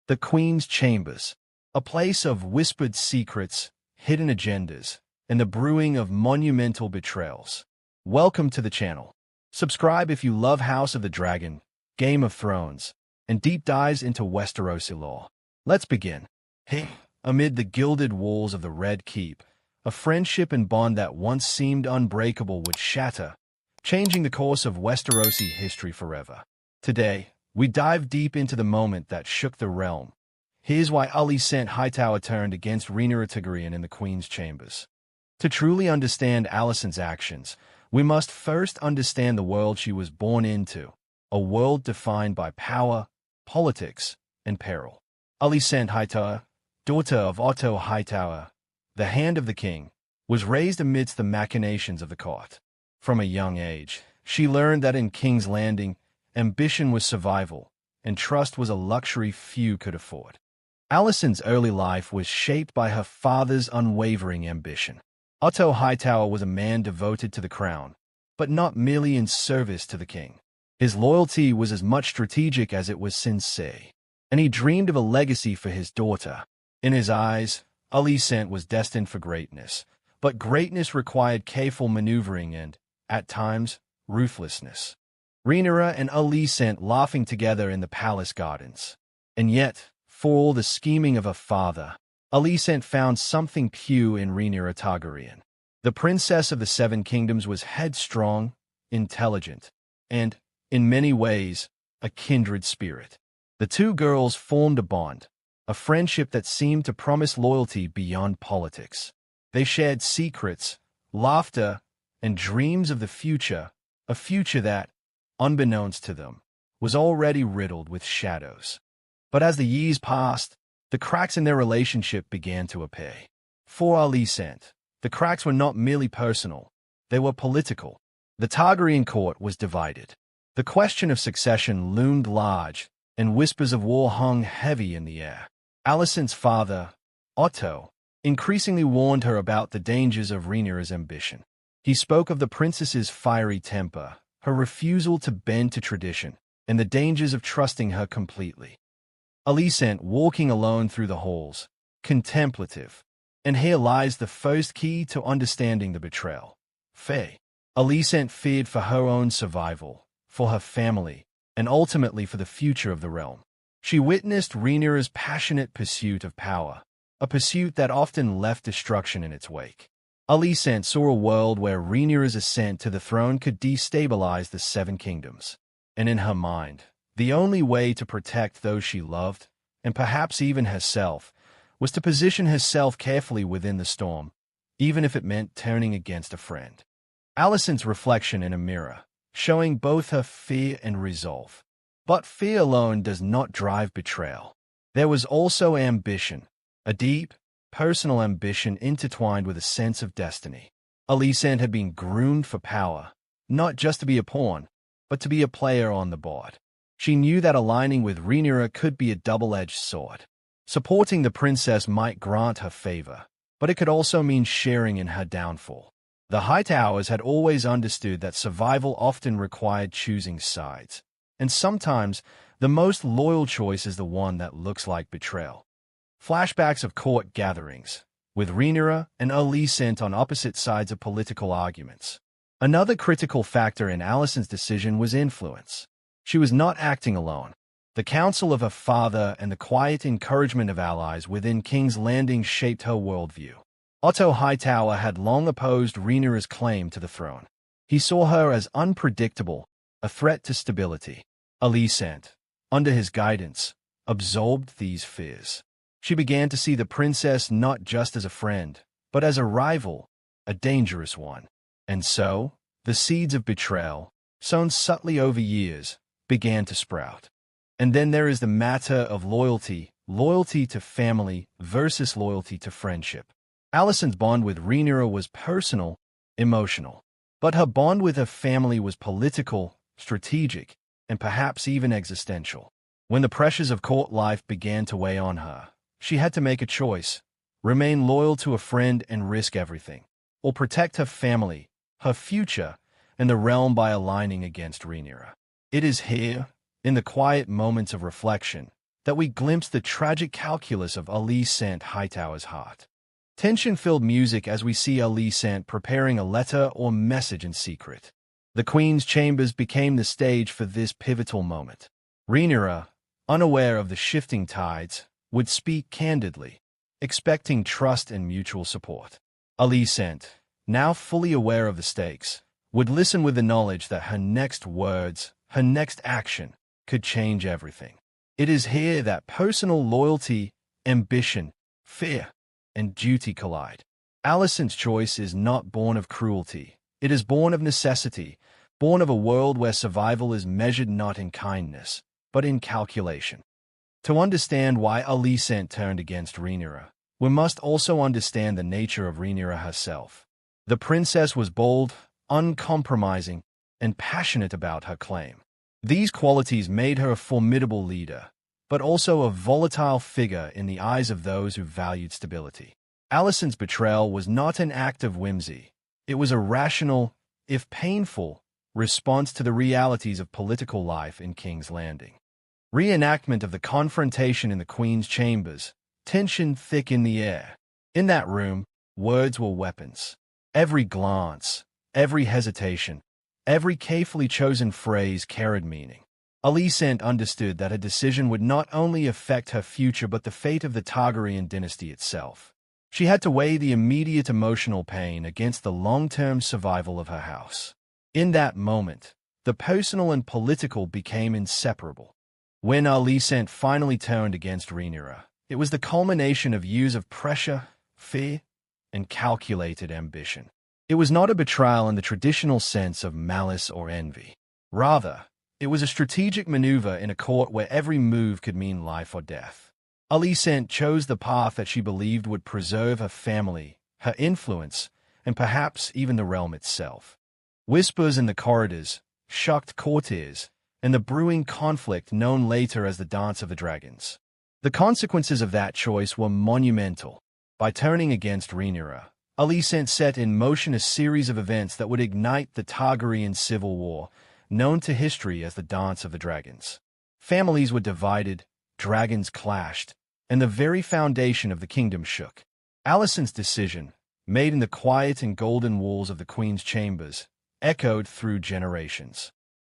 The Queen's Chambers, a place of whispered secrets, hidden agendas, and the brewing of monumental betrayals. Welcome to the channel. Subscribe if you love House of the Dragon, Game of Thrones, and deep dives into Westerosi lore. Let's begin. Amid the gilded walls of the Red Keep, a friendship and bond that once seemed unbreakable would shatter, changing the course of Westerosi history forever. Today, we dive deep into the moment that shook the realm. Here's why Alicent Hightower turned against Rhaenyra Targaryen in the Queen's Chambers. To truly understand Alicent's actions, we must first understand the world she was born into, a world defined by power, politics, and peril. Alicent Hightower, daughter of Otto Hightower, the Hand of the King, was raised amidst the machinations of the court. From a young age, she learned that in King's Landing, ambition was survival, and trust was a luxury few could afford. Alicent's early life was shaped by her father's unwavering ambition. Otto Hightower was a man devoted to the crown, but not merely in service to the king. His loyalty was as much strategic as it was sincere, and he dreamed of a legacy for his daughter. In his eyes, Alicent was destined for greatness, but greatness required careful maneuvering and, at times, ruthlessness. Rhaenyra and Alicent laughing together in the palace gardens. And yet, for all the scheming of her father, Alicent found something pure in Rhaenyra Targaryen. The princess of the Seven Kingdoms was headstrong, intelligent, and, in many ways, a kindred spirit. The two girls formed a bond, a friendship that seemed to promise loyalty beyond politics. They shared secrets, laughter, and dreams of the future, a future that, unbeknownst to them, was already riddled with shadows. But as the years passed, the cracks in their relationship began to appear. For Alicent, the cracks were not merely personal, they were political. The Targaryen court was divided. The question of succession loomed large, and whispers of war hung heavy in the air. Alicent's father, Otto, increasingly warned her about the dangers of Rhaenyra's ambition. He spoke of the princess's fiery temper, her refusal to bend to tradition, and the dangers of trusting her completely. Alicent walking alone through the halls, contemplative. And here lies the first key to understanding the betrayal. Fear. Alicent feared for her own survival, for her family, and ultimately for the future of the realm. She witnessed Rhaenyra's passionate pursuit of power, a pursuit that often left destruction in its wake. Alicent saw a world where Rhaenyra's ascent to the throne could destabilize the Seven Kingdoms. And in her mind, the only way to protect those she loved, and perhaps even herself, was to position herself carefully within the storm, even if it meant turning against a friend. Alicent's reflection in a mirror, showing both her fear and resolve. But fear alone does not drive betrayal. There was also ambition, a deep, personal ambition intertwined with a sense of destiny. Alicent had been groomed for power, not just to be a pawn, but to be a player on the board. She knew that aligning with Rhaenyra could be a double-edged sword. Supporting the princess might grant her favor, but it could also mean sharing in her downfall. The Hightowers had always understood that survival often required choosing sides, and sometimes the most loyal choice is the one that looks like betrayal. Flashbacks of court gatherings, with Rhaenyra and Alicent on opposite sides of political arguments. Another critical factor in Alicent's decision was influence. She was not acting alone. The counsel of her father and the quiet encouragement of allies within King's Landing shaped her worldview. Otto Hightower had long opposed Rhaenyra's claim to the throne. He saw her as unpredictable, a threat to stability. Alicent, under his guidance, absorbed these fears. She began to see the princess not just as a friend, but as a rival, a dangerous one. And so, the seeds of betrayal, sown subtly over years, began to sprout. And then there is the matter of loyalty, loyalty to family versus loyalty to friendship. Alicent's bond with Rhaenyra was personal, emotional, but her bond with her family was political, strategic, and perhaps even existential. When the pressures of court life began to weigh on her, she had to make a choice: remain loyal to a friend and risk everything, or protect her family, her future, and the realm by aligning against Rhaenyra. It is here, in the quiet moments of reflection, that we glimpse the tragic calculus of Alicent Hightower's heart. Tension-filled music as we see Alicent preparing a letter or message in secret. The Queen's chambers became the stage for this pivotal moment. Rhaenyra, unaware of the shifting tides, would speak candidly, expecting trust and mutual support. Alicent, now fully aware of the stakes, would listen with the knowledge that her next words, her next action, could change everything. It is here that personal loyalty, ambition, fear, and duty collide. Alicent's choice is not born of cruelty. It is born of necessity, born of a world where survival is measured not in kindness, but in calculation. To understand why Alicent turned against Rhaenyra, we must also understand the nature of Rhaenyra herself. The princess was bold, uncompromising, and passionate about her claim. These qualities made her a formidable leader, but also a volatile figure in the eyes of those who valued stability. Alicent's betrayal was not an act of whimsy. It was a rational, if painful, response to the realities of political life in King's Landing. Reenactment of the confrontation in the Queen's chambers, tension thick in the air. In that room, words were weapons. Every glance, every hesitation, every carefully chosen phrase carried meaning. Alicent understood that a decision would not only affect her future but the fate of the Targaryen dynasty itself. She had to weigh the immediate emotional pain against the long-term survival of her house. In that moment, the personal and political became inseparable. When Alicent finally turned against Rhaenyra, it was the culmination of years of pressure, fear, and calculated ambition. It was not a betrayal in the traditional sense of malice or envy. Rather, it was a strategic maneuver in a court where every move could mean life or death. Alicent chose the path that she believed would preserve her family, her influence, and perhaps even the realm itself. Whispers in the corridors, shocked courtiers, and the brewing conflict known later as the Dance of the Dragons. The consequences of that choice were monumental. By turning against Rhaenyra, Alicent set in motion a series of events that would ignite the Targaryen civil war, known to history as the Dance of the Dragons. Families were divided, dragons clashed, and the very foundation of the kingdom shook. Alicent's decision, made in the quiet and golden walls of the Queen's chambers, echoed through generations.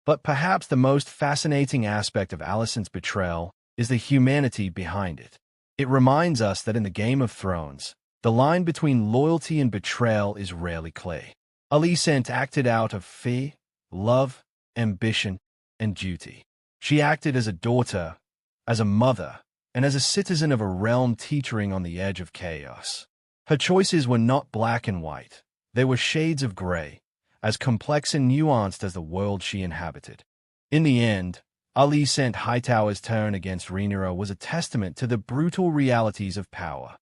But perhaps the most fascinating aspect of Alicent's betrayal is the humanity behind it. It reminds us that in the Game of Thrones, the line between loyalty and betrayal is rarely clear. Alicent acted out of fear, love, ambition, and duty. She acted as a daughter, as a mother, and as a citizen of a realm teetering on the edge of chaos. Her choices were not black and white. They were shades of gray, as complex and nuanced as the world she inhabited. In the end, Alicent Hightower's turn against Rhaenyra was a testament to the brutal realities of power.